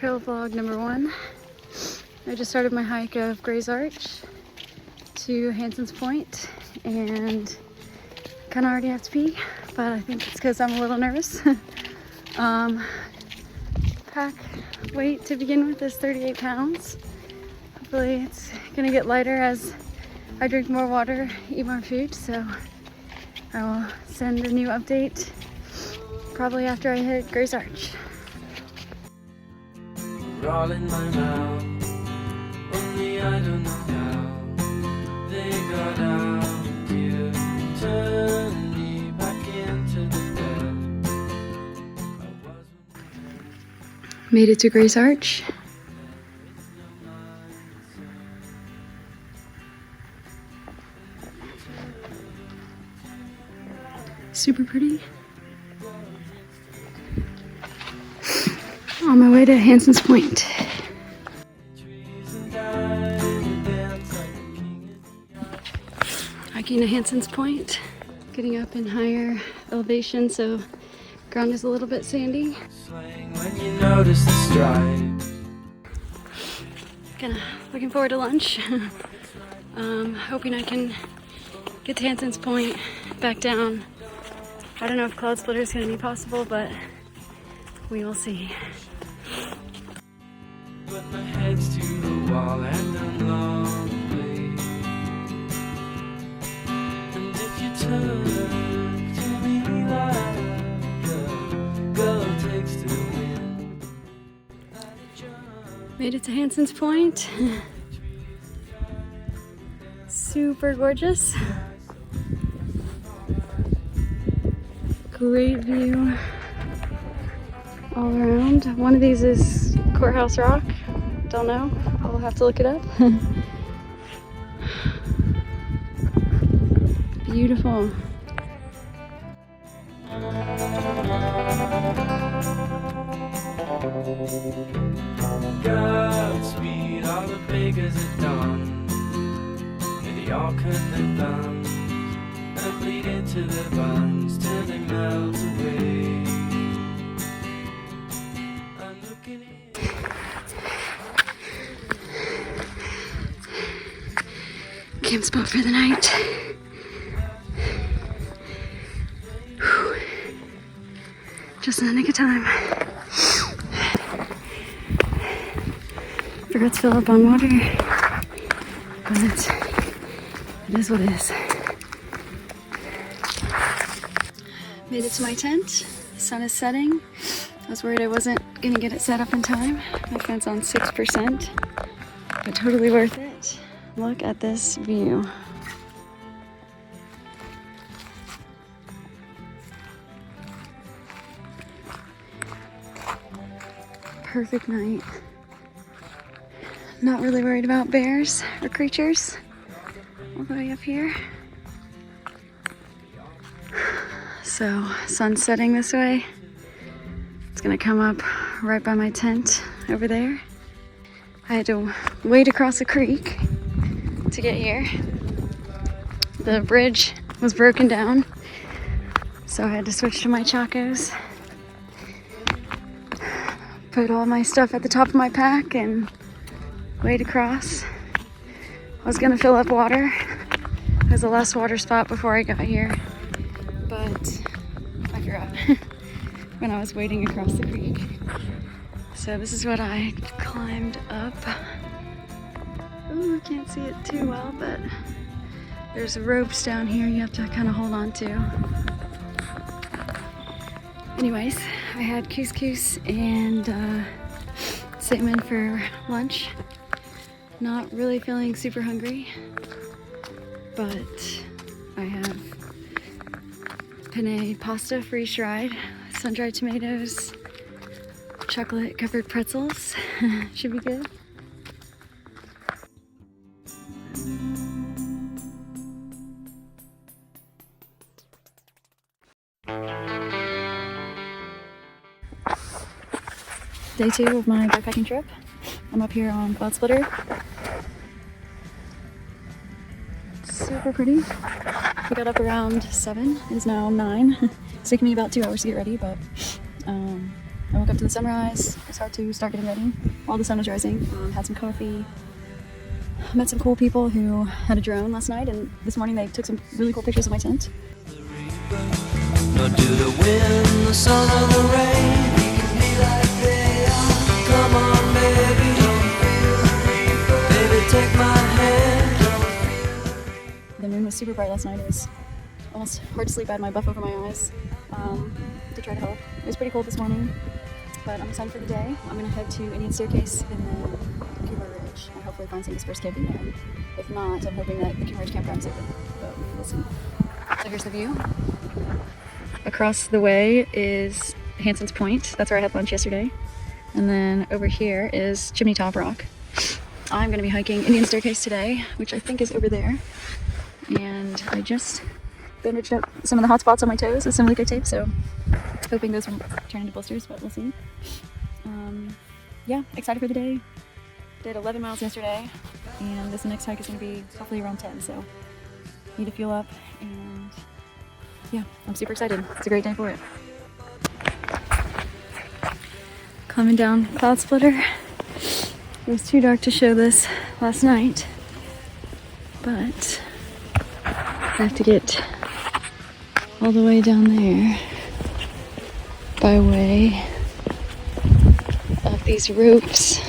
trail vlog number 1. I just started my hike of Gray's Arch to Hanson's Point and kind of already have to pee, but I think it's because I'm a little nervous. Pack weight to begin with is 38 pounds. Hopefully it's gonna get lighter as I drink more water, eat more food, so I will send a new update probably after I hit Gray's Arch. All in my mouth, only I don't know how they got out here, turn me back into the bed. Made it to Gray's Arch. Super pretty. On my way to Hanson's Point. Hiking to Hanson's Point, getting up in higher elevation, so ground is a little bit sandy. Kinda looking forward to lunch. Hoping I can get to Hanson's Point, back down. I don't know if Cloud Splitter is going to be possible, but we will see. But my head's to the wall and I'm lonely. And if you turn to me like a girl takes to the wind. Made it to Hanson's Point. Super gorgeous. Great view all around. One of these is Courthouse Rock. Don't know. I'll have to look it up. Beautiful. Godspeed, all the beggars at dawn. May they all cut their thumbs and bleed into their buns till they melt away. I'm looking at Camp spot for the night. Whew. Just in the nick of time. Forgot to fill up on water, but it is what it is. Made it to my tent. The sun is setting. I was worried I wasn't gonna get it set up in time. My fence on 6%, but totally worth it. Look at this view. Perfect night. Not really worried about bears or creatures all the way up here. So, sun's setting this way. It's gonna come up right by my tent over there. I had to wade across a creek to get here. The bridge was broken down, so I had to switch to my Chacos. Put all my stuff at the top of my pack and wade across. I was gonna fill up water. It was the last water spot before I got here, but I forgot when I was wading across the creek. So this is what I climbed up. Ooh, can't see it too well, but there's ropes down here you have to kind of hold on to. Anyways, I had couscous and salmon for lunch. Not really feeling super hungry, but I have penne pasta freeze-dried, sun-dried tomatoes, chocolate-covered pretzels. Should be good. Day 2 of my backpacking trip. I'm up here on Cloud Splitter. Super pretty. We got up around 7. It's now 9. It's taken me about 2 hours to get ready, but I woke up to the sunrise. It's hard to start getting ready while the sun was rising. Had some coffee. Met some cool people who had a drone last night, and this morning they took some really cool pictures of my tent. Nor do the wind, the sun, or the rain. We can be like they are. Come on, baby, don't feel the reaper. Baby, take my hand. Don't feel the reaper. The moon was super bright last night. It was almost hard to sleep. I had my buff over my eyes to try to help. It was pretty cold this morning, but I'm excited for the day. I'm gonna head to Indian Staircase and then Cuba Ridge and hopefully find some dispersed camping there. If not, I'm hoping that the Cuba Ridge campground's open, but we'll see. So here's the view. Across the way is Hanson's Point. That's where I had lunch yesterday. And then over here is Chimney Top Rock. I'm going to be hiking Indian Staircase today, which I think is over there. And I just bandaged up some of the hot spots on my toes with some Leukotape, so hoping those won't turn into blisters, but we'll see. Yeah, excited for the day. Did 11 miles yesterday, and this next hike is going to be hopefully around 10, so need to fuel up, and yeah, I'm super excited. It's a great day for it. Climbing down Cloud Splitter. It was too dark to show this last night, but I have to get all the way down there by way of these ropes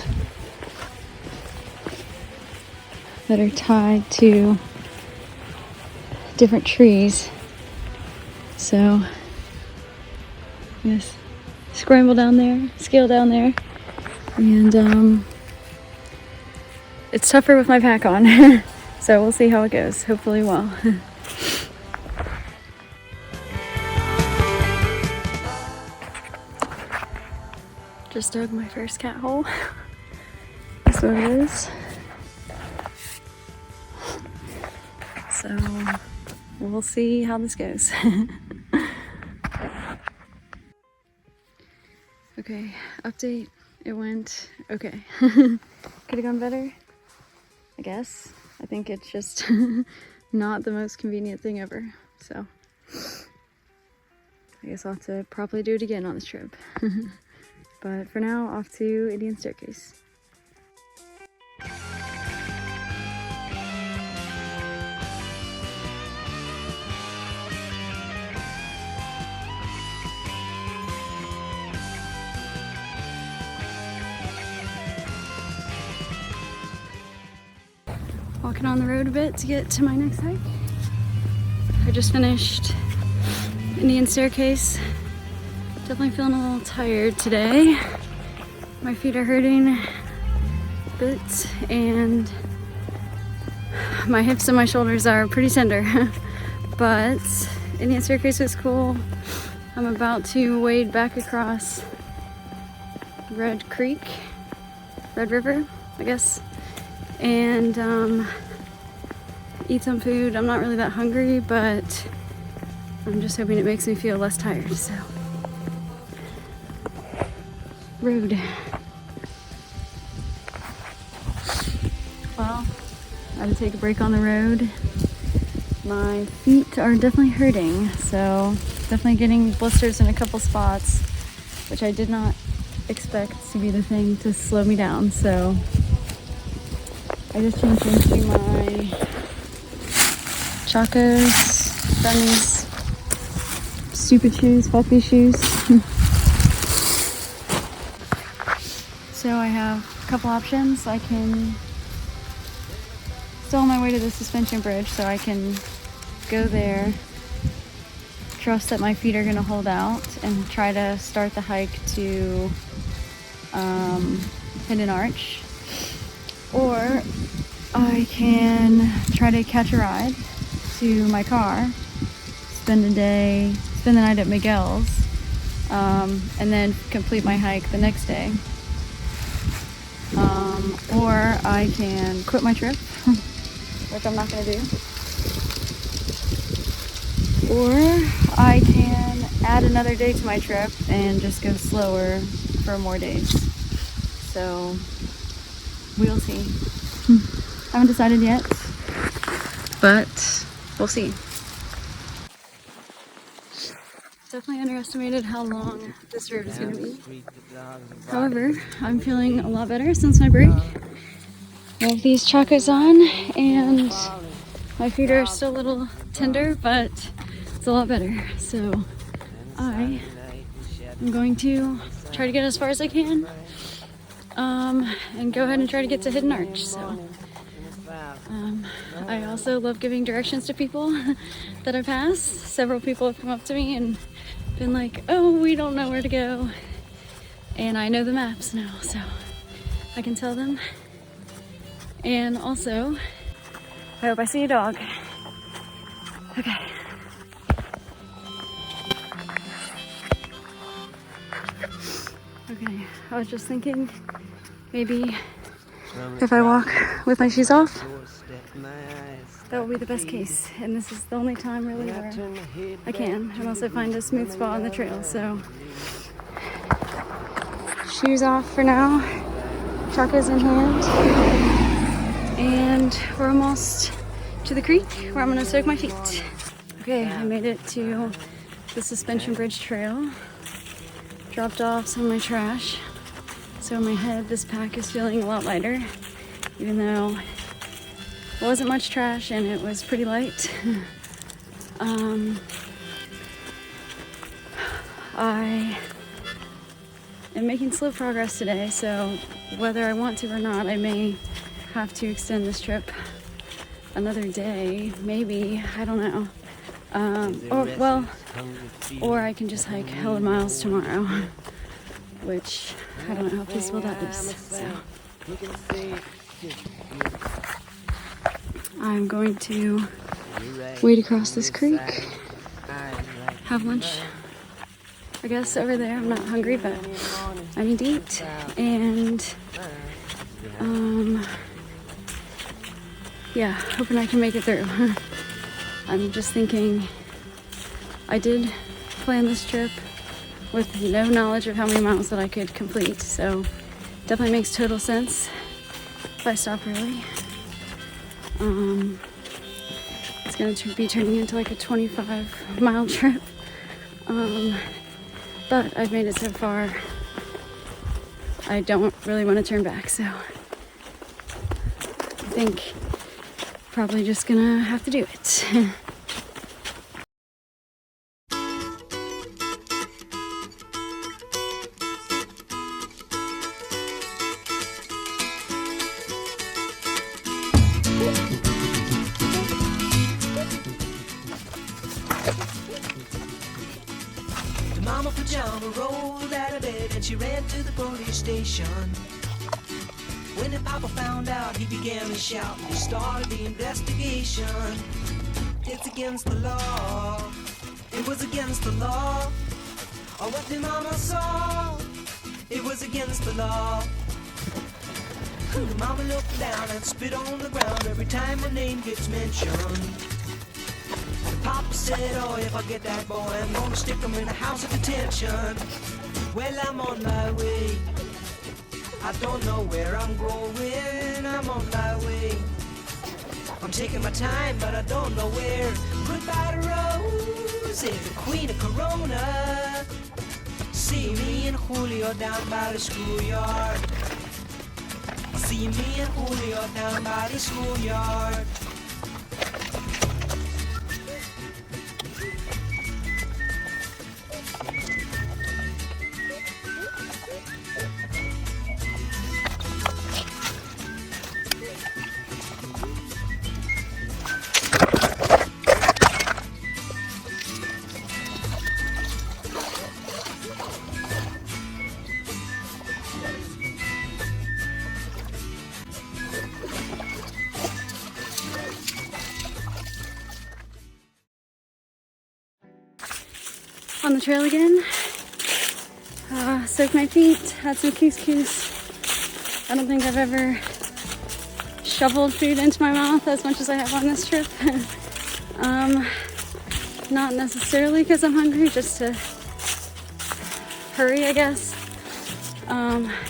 that are tied to different trees. So yes, scramble down there, scale down there, and it's tougher with my pack on. So we'll see how it goes. Hopefully well. Just dug my first cat hole. That's what it is. So we'll see how this goes. Okay, update. It went okay. Could have gone better, I guess. I think it's just not the most convenient thing ever. So I guess I'll have to probably do it again on this trip. But for now, off to Indian Staircase. Walking on the road a bit to get to my next hike. I just finished Indian Staircase. Definitely feeling a little tired today. My feet are hurting a bit, and my hips and my shoulders are pretty tender. But Indian Staircase was cool. I'm about to wade back across Red River, I guess, and eat some food. I'm not really that hungry, but I'm just hoping it makes me feel less tired. So, road. Well, I had to take a break on the road. My feet are definitely hurting, so definitely getting blisters in a couple spots, which I did not expect to be the thing to slow me down. So I just changed into my Chacos, found these stupid shoes, fuck these shoes. So I have a couple options. I can, still on my way to the suspension bridge, so I can go there, trust that my feet are gonna hold out, and try to start the hike to Hidden Arch. Or I can try to catch a ride to my car, spend the night at Miguel's, and then complete my hike the next day. Or I can quit my trip, which I'm not going to do. Or I can add another day to my trip and just go slower for more days. So we'll see. Haven't decided yet, but we'll see. definitely underestimated how long this road is going to be. However, I'm feeling a lot better since my break. I have these chacos on and my feet are still a little tender, but it's a lot better. So I am going to try to get as far as I can and go ahead and try to get to Hidden Arch. So I also love giving directions to people that I pass. Several people have come up to me and been like, oh, we don't know where to go. And I know the maps now, so I can tell them. And also, I hope I see a dog. Okay. Okay, I was just thinking maybe if I walk with my shoes off, that will be the best case. And this is the only time really where I can, unless I find a smooth spot on the trail. So shoes off for now, chacos in hand, and we're almost to the creek where I'm gonna soak my feet. Okay, I made it to the Suspension Bridge Trail. Dropped off some of my trash. So in my head, this pack is feeling a lot lighter, even though it wasn't much trash and it was pretty light. I am making slow progress today, so whether I want to or not, I may have to extend this trip another day, maybe, I don't know. Or I can just hike hella miles tomorrow, which I don't know how feasible that is. So I'm going to wade across this creek, have lunch, I guess, over there. I'm not hungry, but I need to eat, and yeah, hoping I can make it through. I'm just thinking, I did plan this trip with no knowledge of how many miles that I could complete, so definitely makes total sense if I stop early. It's going to be turning into like a 25-mile trip, but I've made it so far. I don't really want to turn back, so I think probably just gonna have to do it. The mama pajama rolled out of bed and she ran to the police station. When the papa found out, he began to shout and started the investigation. It's against the law. It was against the law. Or what the mama saw. It was against the law. The mama looked down and spit on the ground every time her name gets mentioned. The papa said, oh, if I get that boy, I'm gonna stick him in a house of detention. Well, I'm on my way. I don't know where I'm going, I'm on my way. I'm taking my time, but I don't know where. Goodbye to Rose, the queen of Corona. See me and Julio down by the schoolyard. See me and Julio down by the schoolyard. On the trail again, soaked my feet, had some couscous. I don't think I've ever shoveled food into my mouth as much as I have on this trip. Not necessarily because I'm hungry, just to hurry, I guess.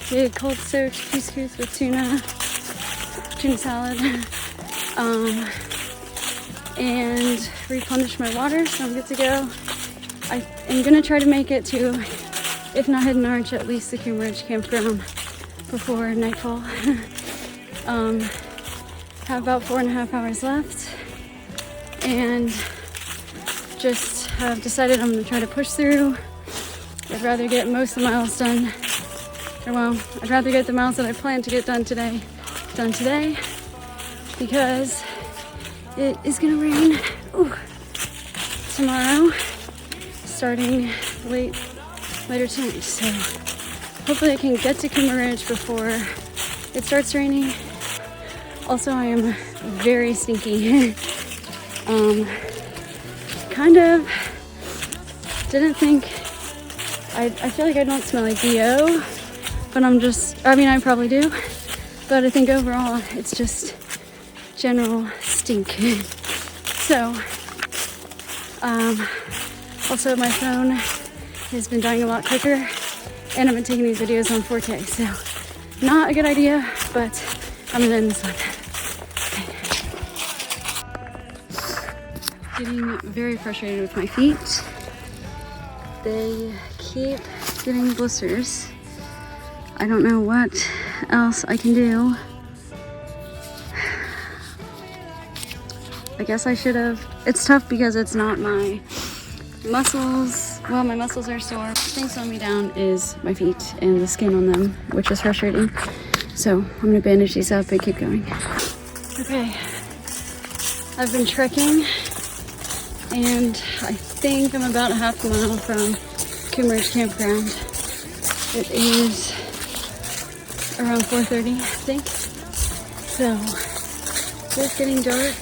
Did cold soaked couscous with tuna salad, and replenished my water, so I'm good to go. I am gonna try to make it to, if not Hidden Arch, at least the Ridge campground before nightfall. Have about 4.5 hours left, and just have decided I'm gonna try to push through. I'd rather get most of the miles done, or well, I'd rather get the miles that I plan to get done today, because it is gonna rain tomorrow, starting later tonight. So hopefully I can get to Ridge before it starts raining. Also, I am very stinky. Kind of didn't think, I feel like I don't smell like BO, but I probably do, but I think overall it's just general stink. So, also my phone has been dying a lot quicker, and I've been taking these videos on 4K, so not a good idea, but I'm gonna end this one. Getting very frustrated with my feet. They keep getting blisters. I don't know what else I can do. I guess I should have. It's tough because it's not my muscles. Well, my muscles are sore. The thing slowing me down is my feet and the skin on them, which is frustrating. So I'm gonna bandage these up and keep going. Okay, I've been trekking, and I think I'm about a half a mile from Ridge campground. It is around 4:30, I think. So it's getting dark.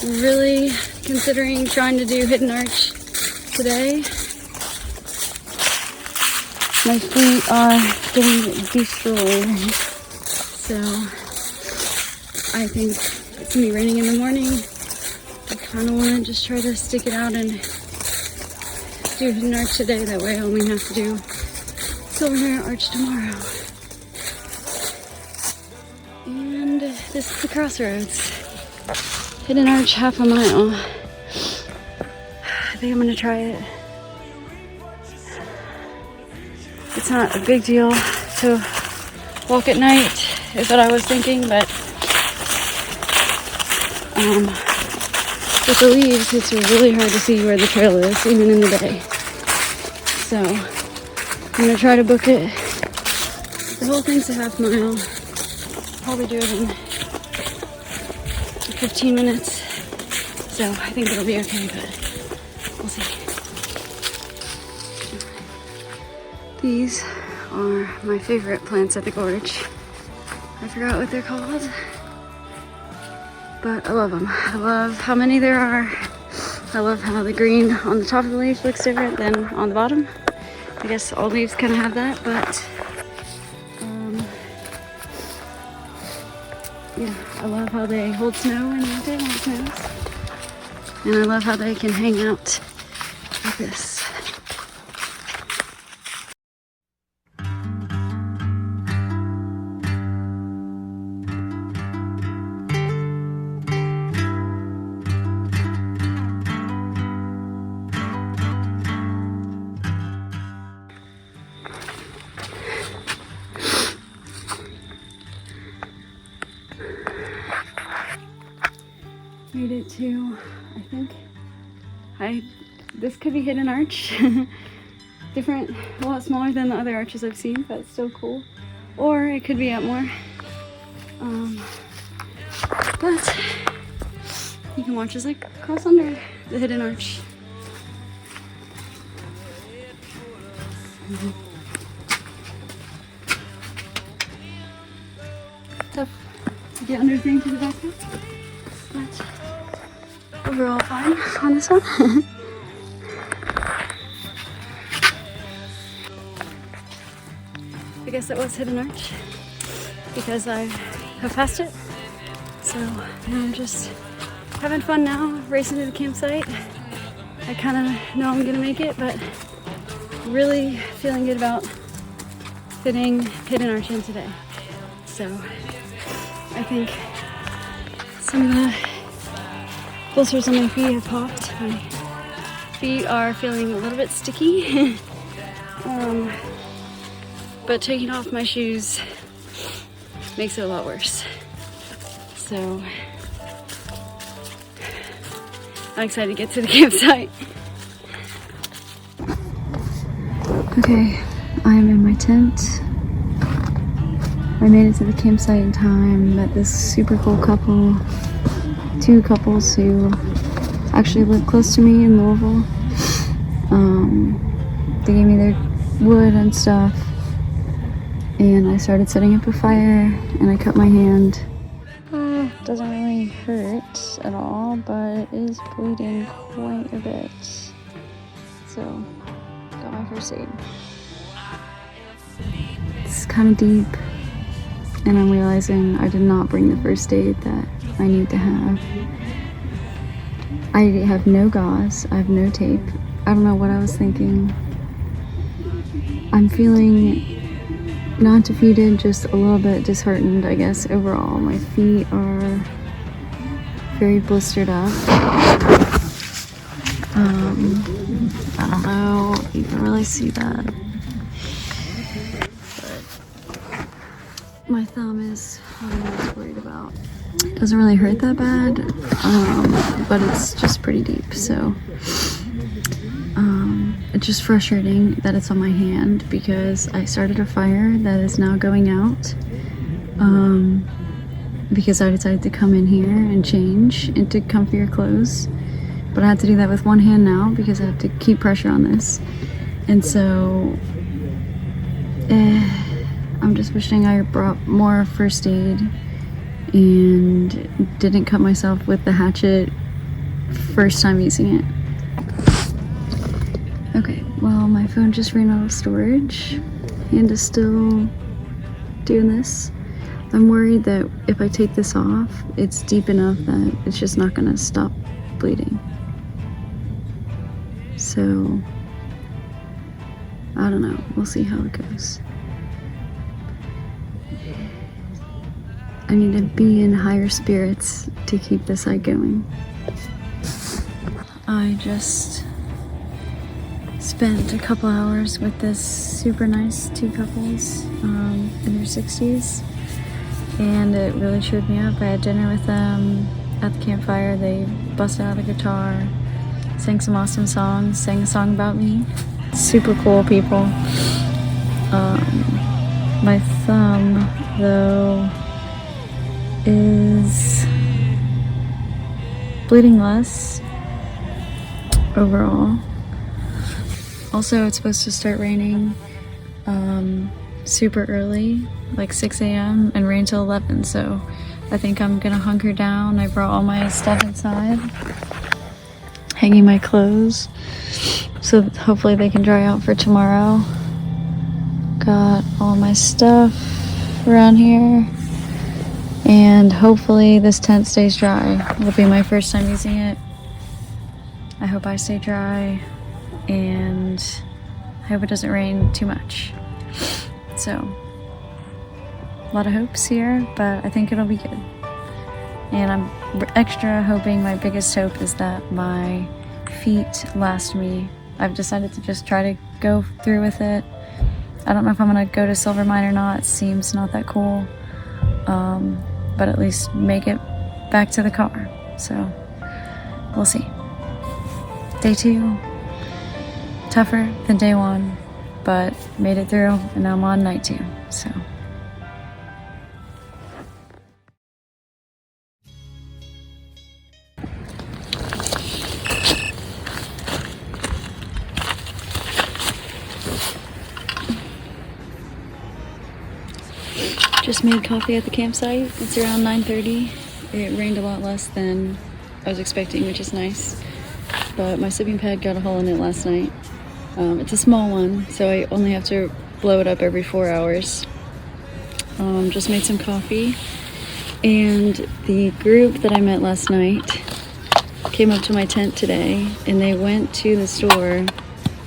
Really considering trying to do Hidden Arch today. My feet are getting destroyed. So I think it's gonna be raining in the morning. I kind of want to just try to stick it out and do Hidden Arch today. That way I only have to do Silver Arch tomorrow. And this is the crossroads. Hidden Arch half a mile. I think I'm gonna try it. It's not a big deal to walk at night, is what I was thinking, but with the leaves, it's really hard to see where the trail is, even in the day. So I'm gonna try to book it. The whole thing's a half mile. Probably do it in 15 minutes. So I think it'll be okay, but we'll see. These are my favorite plants at the Gorge. I forgot what they're called, but I love them. I love how many there are. I love how the green on the top of the leaf looks different than on the bottom. I guess all leaves kind of have that, but yeah, I love how they hold snow in winter when it snows. And I love how they can hang out like this. Made it to, I think, this could be Hidden Arch. Different, a lot smaller than the other arches I've seen, but still cool. Or it could be up more. But you can watch as I cross under the Hidden Arch. Tough to get under thing to the backpack, but overall fine on this one. I guess that was Hidden Arch because I have passed it. So now I'm just having fun now, racing to the campsite. I kind of know I'm gonna make it, but really feeling good about fitting Hidden Arch in today. So I think some of the Blisters on my feet have popped. My feet are feeling a little bit sticky. But taking off my shoes makes it a lot worse. So I'm excited to get to the campsite. Okay, I'm in my tent. I made it to the campsite in time. Met this super cool couple. Two couples who actually live close to me in Louisville. They gave me their wood and stuff. And I started setting up a fire and I cut my hand. Doesn't really hurt at all, but it is bleeding quite a bit. So, got my first aid. It's kind of deep, and I'm realizing I did not bring the first aid that I need to have. I have no gauze, I have no tape. I don't know what I was thinking. I'm feeling not defeated, just a little bit disheartened, I guess, overall. My feet are very blistered up. I don't know if you can really see that. But my thumb is what I'm most worried about. It doesn't really hurt that bad, but it's just pretty deep, so it's just frustrating that it's on my hand because I started a fire that is now going out because I decided to come in here and change into comfier clothes, but I have to do that with one hand now because I have to keep pressure on this, and so I'm just wishing I brought more first aid and didn't cut myself with the hatchet first time using it. Okay, well, my phone just ran out of storage. Hand is still doing this. I'm worried that if I take this off, it's deep enough that it's just not gonna stop bleeding. So, I don't know. We'll see how it goes. I need to be in higher spirits to keep this side going. I just spent a couple hours with this super nice two couples in their 60s, and it really cheered me up. I had dinner with them at the campfire. They busted out a guitar, sang some awesome songs, sang a song about me. Super cool people. My thumb, though, is bleeding less overall. Also, it's supposed to start raining super early, like 6 a.m. and rain till 11, so I think I'm gonna hunker down. I brought all my stuff inside, hanging my clothes, so hopefully they can dry out for tomorrow. Got all my stuff around here, and hopefully this tent stays dry. It'll be my first time using it. I hope I stay dry, and I hope it doesn't rain too much. So, a lot of hopes here, but I think it'll be good. And I'm extra hoping, my biggest hope is that my feet last me. I've decided to just try to go through with it. I don't know if I'm gonna go to Silver Mine or not. It seems not that cool. But at least make it back to the car. So, we'll see. Day 2, tougher than day 1, but made it through, and now I'm on night 2, so. Just made coffee at the campsite. It's around 9:30. It rained a lot less than I was expecting, which is nice. But my sipping pad got a hole in it last night. It's a small one, so I only have to blow it up every 4 hours. Just made some coffee. And the group that I met last night came up to my tent today, and they went to the store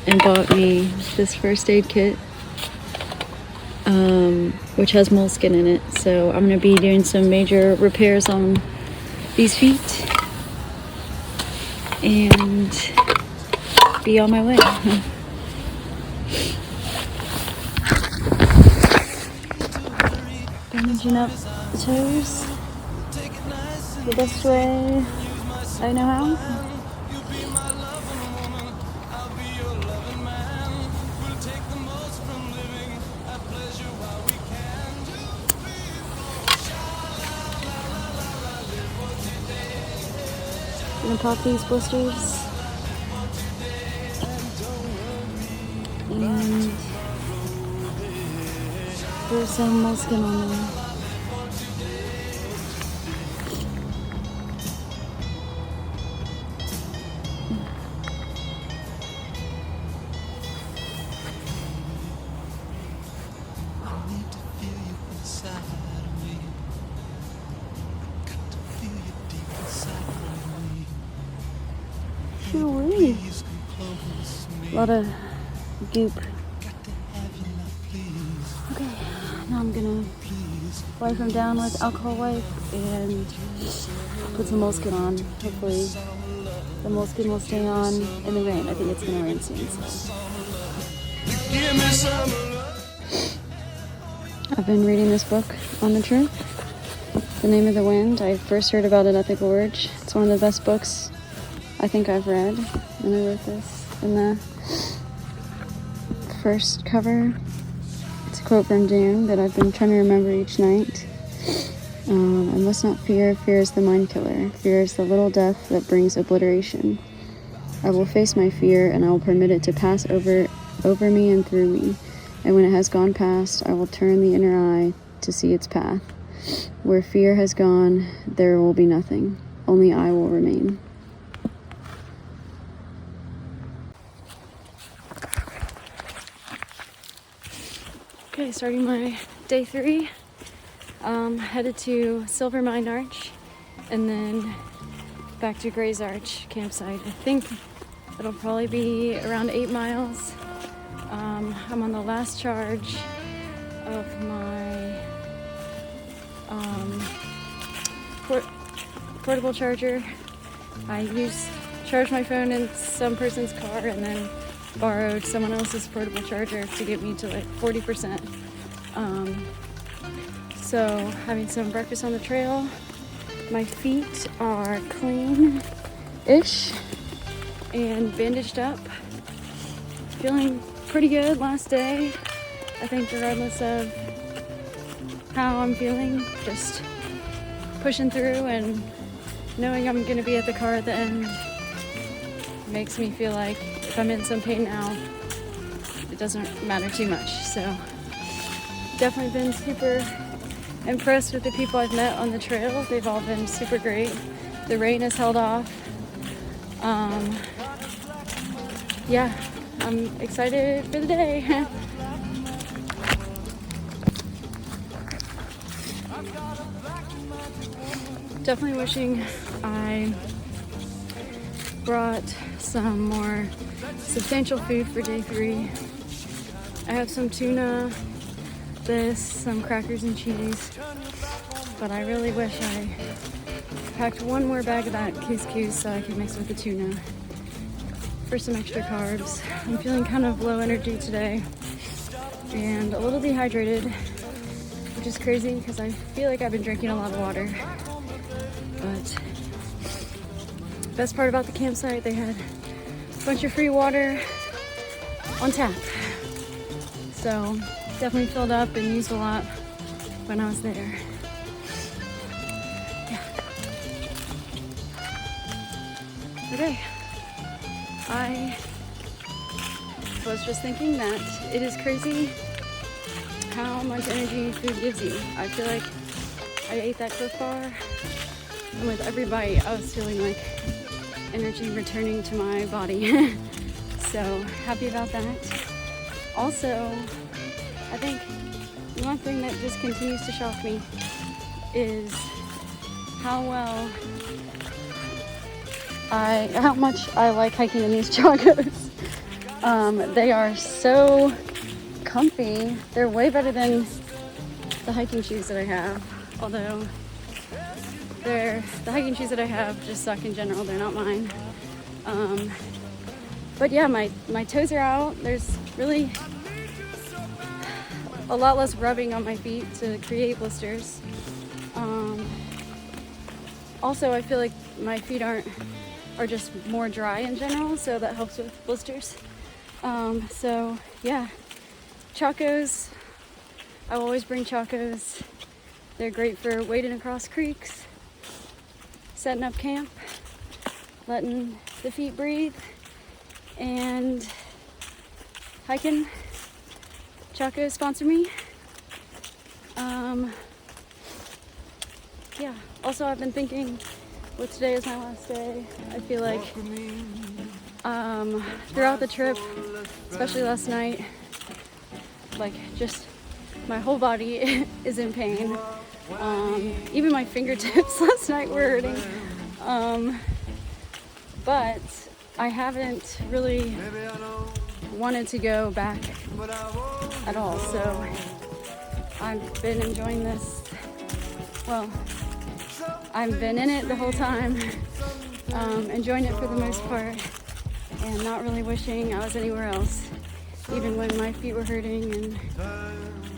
and bought me this first aid kit, which has moleskin in it. So I'm going to be doing some major repairs on these feet. and be on my way. Bandaging up the toes the best way I know how. Gonna pop these blisters and throw some moleskin on them. A lot of goop. Okay, now I'm gonna wipe them down with alcohol wipe and put some moleskin on. Hopefully the moleskin will stay on in the rain. I think it's gonna rain soon. So. I've been reading this book on the trip, The Name of the Wind. I first heard about it at the Gorge. It's one of the best books I think I've read, and I wrote this in the first cover. It's a quote from Dune that I've been trying to remember each night. I must not fear. Fear is the mind killer. Fear is the little death that brings obliteration. I will face my fear, and I will permit it to pass over me and through me. And when it has gone past, I will turn the inner eye to see its path. Where fear has gone, there will be nothing. Only I will remain. Okay, starting my day 3. Headed to Silver Mine Arch and then back to Gray's Arch campsite. I think it'll probably be around 8 miles. I'm on the last charge of my portable charger. I charged my phone in some person's car and then borrowed someone else's portable charger to get me to like 40%. So having some breakfast on the trail. My feet are clean-ish and bandaged up. Feeling pretty good last day. I think regardless of how I'm feeling, just pushing through and knowing I'm gonna be at the car at the end makes me feel like if I'm in some pain now, it doesn't matter too much. So definitely been super impressed with the people I've met on the trail. They've all been super great. The rain has held off. Yeah, I'm excited for the day. Definitely wishing I brought some more substantial food for day 3. I have some tuna, some crackers and cheese, but I really wish I packed one more bag of that couscous so I could mix with the tuna for some extra carbs. I'm feeling kind of low energy today and a little dehydrated, which is crazy because I feel like I've been drinking a lot of water. But best part about the campsite, they had a bunch of free water on tap. So definitely filled up and used a lot when I was there. Yeah. Okay. I was just thinking that it is crazy how much energy food gives you. I feel like I ate that Cliff Bar, and with every bite I was feeling like energy returning to my body. So happy about that. Also, I think one thing that just continues to shock me is how much I like hiking in these joggers. They are so comfy. They're way better than the hiking shoes that I have. Although the hiking shoes that I have just suck in general. They're not mine. But yeah, my toes are out. There's really a lot less rubbing on my feet to create blisters. Also, I feel like my feet are just more dry in general, so that helps with blisters. So yeah, Chacos. I always bring Chacos. They're great for wading across creeks, setting up camp, letting the feet breathe, and hiking. Chacos sponsor me. Yeah, also I've been thinking, well, today is my last day. I feel like throughout the trip, especially last night, like just my whole body is in pain. Even my fingertips last night were hurting. But I haven't really wanted to go back at all, so I've been enjoying this. Well, I've been in it the whole time, enjoying it for the most part, and not really wishing I was anywhere else, even when my feet were hurting and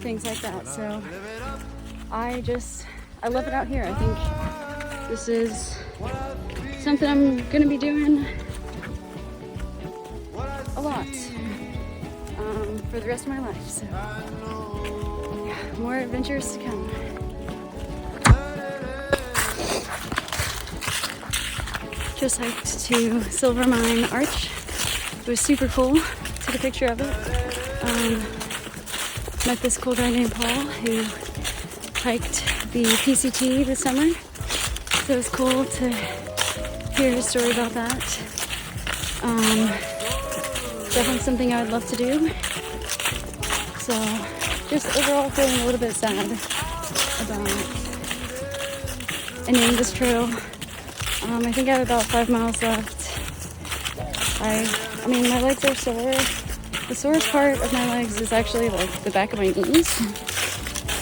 things like that. So I love it out here. I think this is something I'm gonna be doing a lot for the rest of my life. So yeah, more adventures to come. Just hiked to Silver Mine Arch. It was super cool. Took a picture of it. Met this cool guy named Paul who hiked the PCT this summer. So it was cool to hear his story about that. Definitely something I would love to do. So just overall feeling a little bit sad about ending this trail. I think I have about 5 miles left. I mean, my legs are sore. The sorest part of my legs is actually like the back of my knees.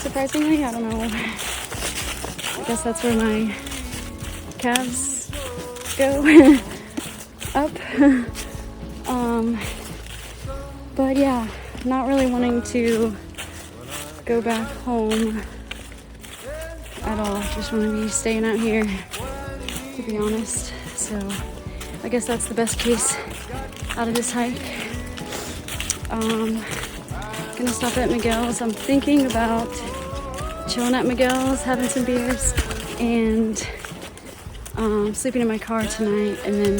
Surprisingly, I don't know. I guess that's where my calves go up. But yeah, not really wanting to go back home at all. Just want to be staying out here, to be honest. So I guess that's the best case out of this hike. Gonna stop at Miguel's. I'm thinking about chilling at Miguel's, having some beers, and sleeping in my car tonight, and then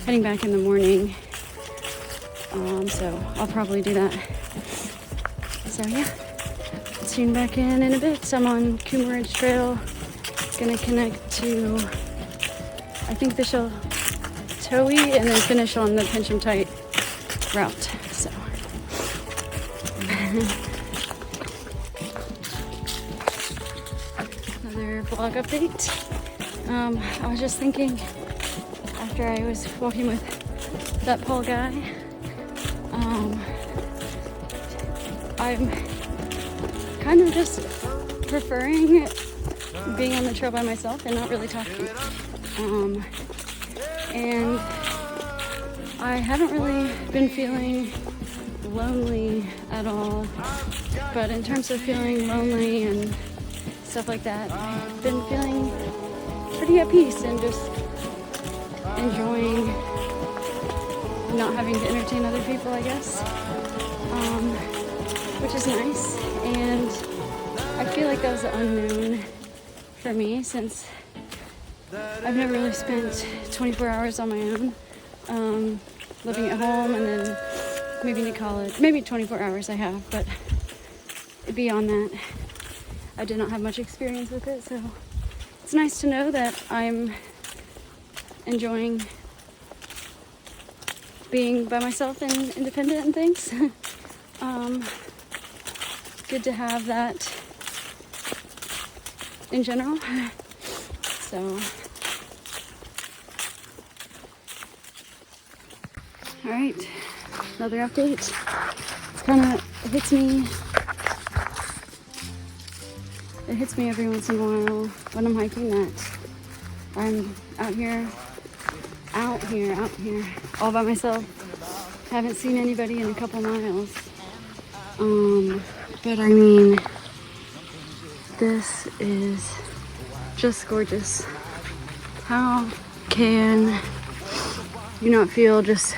heading back in the morning. So I'll probably do that. So yeah, tune back in a bit. I'm on Coomeridge Trail. Gonna connect to, I think, the Sheltowee, and then finish on the Pincham Tight route. So another vlog update. I was just thinking, after I was walking with that Paul guy, I'm kind of just preferring being on the trail by myself and not really talking. And I haven't really been feeling lonely at all, but in terms of feeling lonely and stuff like that, I've been feeling pretty at peace and just enjoying not having to entertain other people, I guess, which is nice. And I feel like that was an unknown for me, since I've never really spent 24 hours on my own, living at home and then moving to college. Maybe 24 hours I have, but beyond that, I did not have much experience with it. So it's nice to know that I'm enjoying being by myself and independent and things. Good to have that in general. So all right, another update. It's kind of it hits me every once in a while when I'm hiking that I'm out here out here, all by myself. Haven't seen anybody in a couple miles. But I mean, this is just gorgeous. How can you not feel just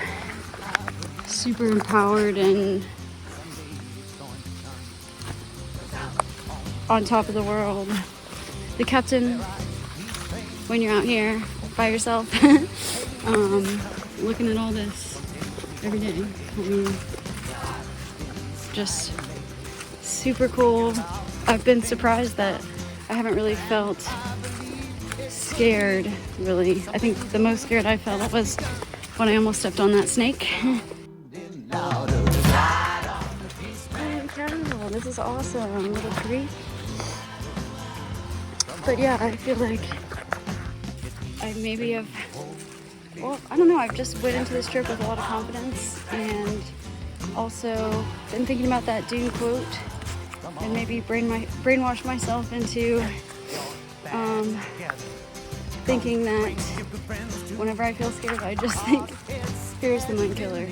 super empowered and on top of the world? The captain, when you're out here by yourself, looking at all this every day. I mean, just super cool. I've been surprised that I haven't really felt scared, really. I think the most scared I felt was when I almost stepped on that snake. Holy cow, this is awesome, little creek. But yeah, I feel like I maybe have, well, I don't know, I've just went into this trip with a lot of confidence, and also been thinking about that Dune quote and maybe brainwash myself into thinking that whenever I feel scared, I just think, fear is the mind killer.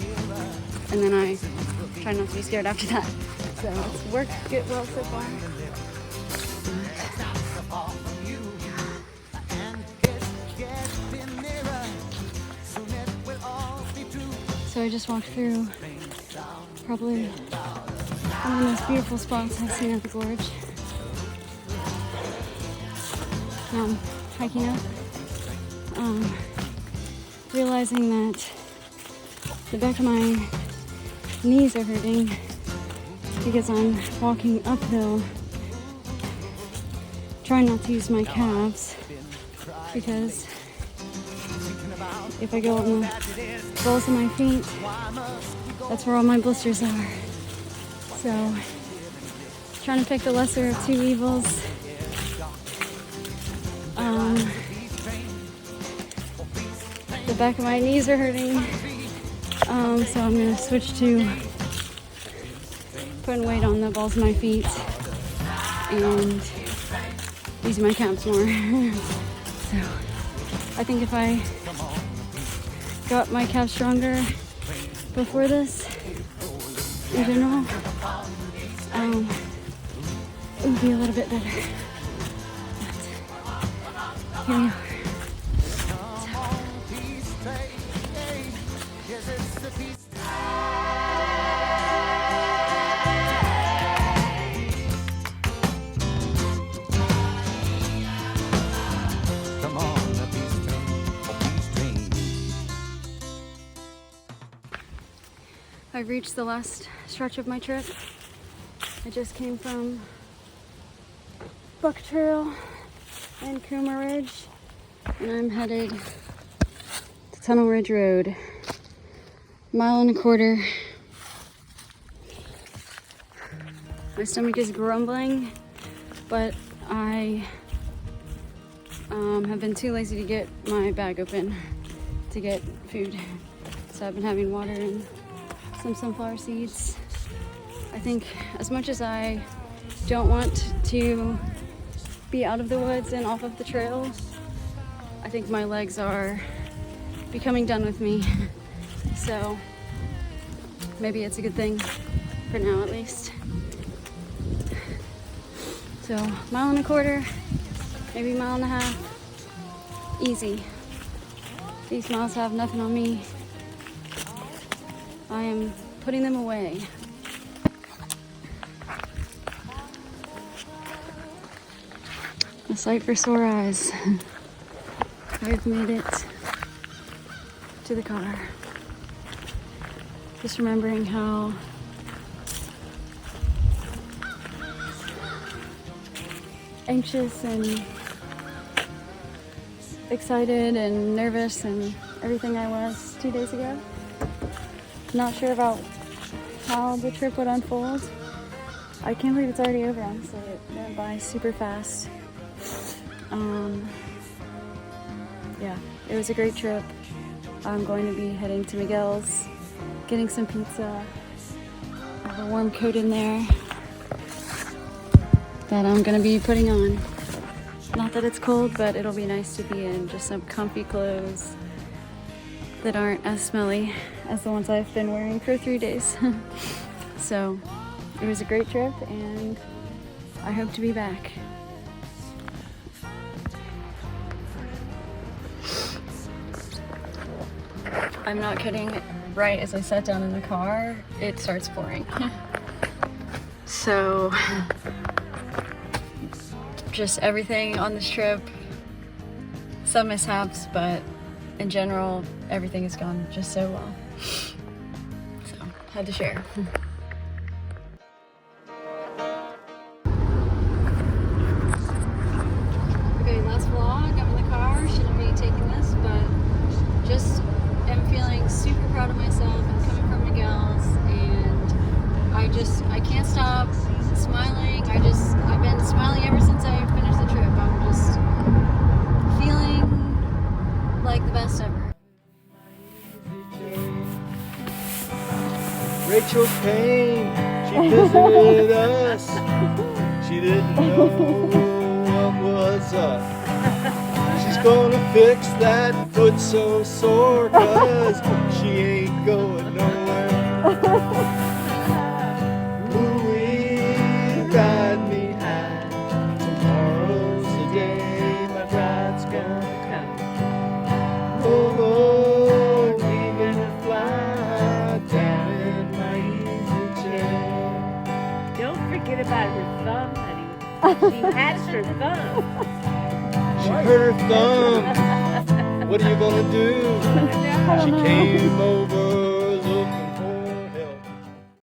And then I try not to be scared after that. So it's worked well so far. So I just walked through probably one of the most beautiful spots I've seen at the gorge. Now I'm hiking up, realizing that the back of my knees are hurting because I'm walking uphill, trying not to use my calves, because if I go on the balls of my feet, that's where all my blisters are. So, trying to pick the lesser of two evils. The back of my knees are hurting, so I'm going to switch to putting weight on the balls of my feet and using my calves more. So, I think if I got my calves stronger before this, in general, it would be a little bit better. But here we are. I've reached the last stretch of my trip. I just came from Buck Trail and Kuma Ridge, and I'm headed to Tunnel Ridge Road. 1.25 miles. My stomach is grumbling, but I have been too lazy to get my bag open to get food. So I've been having water and some sunflower seeds. I think as much as I don't want to be out of the woods and off of the trail, I think my legs are becoming done with me. So maybe it's a good thing for now, at least. So 1.25 miles, maybe 1.5 miles, easy. These miles have nothing on me. I am putting them away. A sight for sore eyes. I've made it to the car. Just remembering how anxious and excited and nervous and everything I was 2 days ago. Not sure about how the trip would unfold. I can't believe it's already over, honestly. It went by super fast. Yeah, it was a great trip. I'm going to be heading to Miguel's, getting some pizza. I have a warm coat in there that I'm going to be putting on. Not that it's cold, but it'll be nice to be in just some comfy clothes that aren't as smelly as the ones I've been wearing for 3 days. So it was a great trip and I hope to be back. I'm not kidding, right as I sat down in the car, it starts pouring. So just everything on this trip, some mishaps, but in general, everything has gone just so well. So, had to share. Okay, last vlog, I'm in the car, shouldn't be taking this, but just am feeling super proud of myself and coming from Miguel's, and I can't stop smiling. I've been smiling ever since I finished the trip. I'm just feeling like the best ever. Rachel came, she visited us. She didn't know what was up. She's gonna fix that foot so sore, 'cause she ain't going nowhere. Louie, ride me high. Tomorrow's the day my bride's gonna come. Oh, we gonna fly down in my easy chair. Don't forget about her thumb, honey. She has her thumb. She hurt her thumb. What are you gonna do? She came over